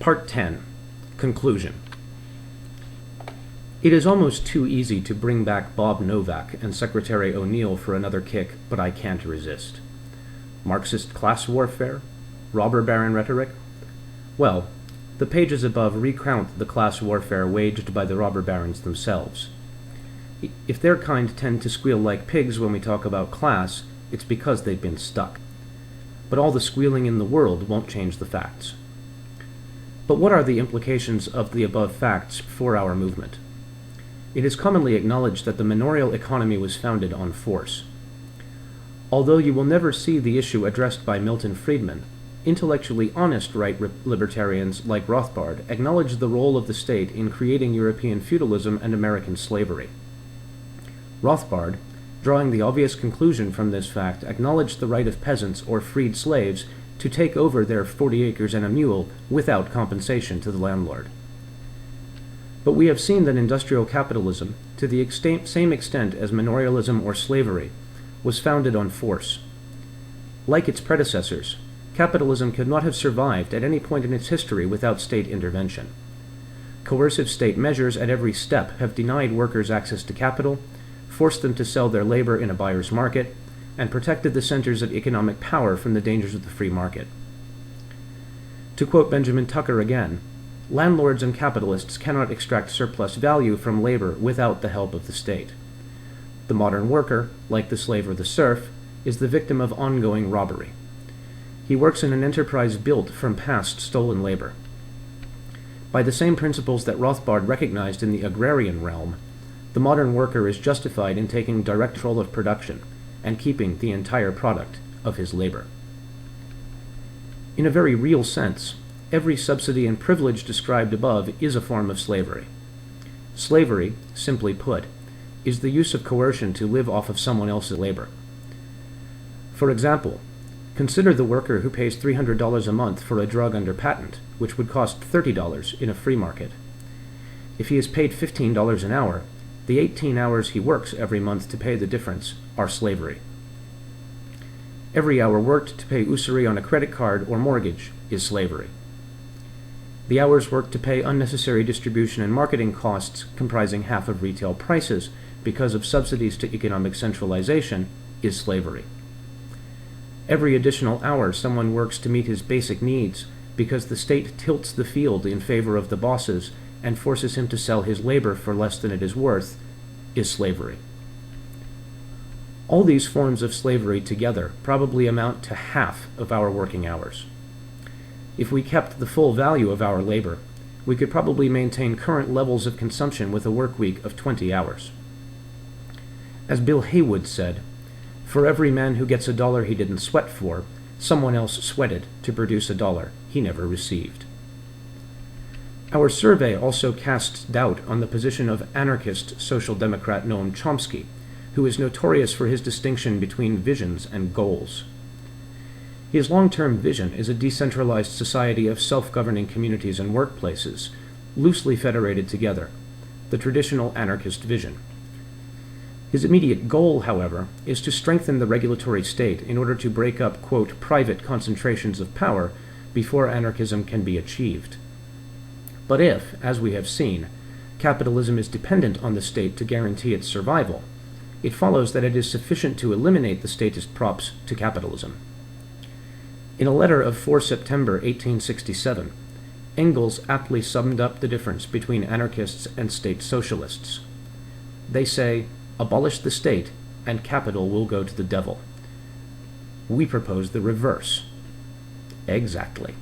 Part 10. Conclusion. It is almost too easy to bring back Bob Novak and Secretary O'Neill for another kick, but I can't resist. Marxist class warfare? Robber baron rhetoric? Well, the pages above recount the class warfare waged by the robber barons themselves. If their kind tend to squeal like pigs when we talk about class, it's because they've been stuck. But all the squealing in the world won't change the facts. But what are the implications of the above facts for our movement? It is commonly acknowledged that the manorial economy was founded on force. Although you will never see the issue addressed by Milton Friedman, intellectually honest right libertarians like Rothbard acknowledge the role of the state in creating European feudalism and American slavery. Rothbard, drawing the obvious conclusion from this fact, acknowledged the right of peasants or freed slaves to take over their 40 acres and a mule without compensation to the landlord. But we have seen that industrial capitalism, to the same extent as manorialism or slavery, was founded on force. Like its predecessors, capitalism could not have survived at any point in its history without state intervention. Coercive state measures at every step have denied workers access to capital, forced them to sell their labor in a buyer's market, and protected the centers of economic power from the dangers of the free market. To quote Benjamin Tucker again, landlords and capitalists cannot extract surplus value from labor without the help of the state. The modern worker, like the slave or the serf, is the victim of ongoing robbery. He works in an enterprise built from past stolen labor. By the same principles that Rothbard recognized in the agrarian realm, the modern worker is justified in taking direct control of production and keeping the entire product of his labor. In a very real sense, every subsidy and privilege described above is a form of slavery. Slavery, simply put, is the use of coercion to live off of someone else's labor. For example, consider the worker who pays $300 a month for a drug under patent, which would cost $30 in a free market. If he is paid $15 an hour, the 18 hours he works every month to pay the difference are slavery. Every hour worked to pay usury on a credit card or mortgage is slavery. The hours worked to pay unnecessary distribution and marketing costs comprising half of retail prices because of subsidies to economic centralization is slavery. Every additional hour someone works to meet his basic needs because the state tilts the field in favor of the bosses and forces him to sell his labor for less than it is worth is slavery. All these forms of slavery together probably amount to half of our working hours. If we kept the full value of our labor, we could probably maintain current levels of consumption with a work week of 20 hours. As Bill Haywood said, for every man who gets $1 he didn't sweat for, someone else sweated to produce $1 he never received. Our survey also casts doubt on the position of anarchist social democrat Noam Chomsky, who is notorious for his distinction between visions and goals. His long-term vision is a decentralized society of self-governing communities and workplaces, loosely federated together, the traditional anarchist vision. His immediate goal, however, is to strengthen the regulatory state in order to break up, quote, private concentrations of power before anarchism can be achieved. But if, as we have seen, capitalism is dependent on the state to guarantee its survival, it follows that it is sufficient to eliminate the statist props to capitalism. In a letter of 4 September 1867, Engels aptly summed up the difference between anarchists and state socialists. They say, abolish the state, and capital will go to the devil. We propose the reverse. Exactly.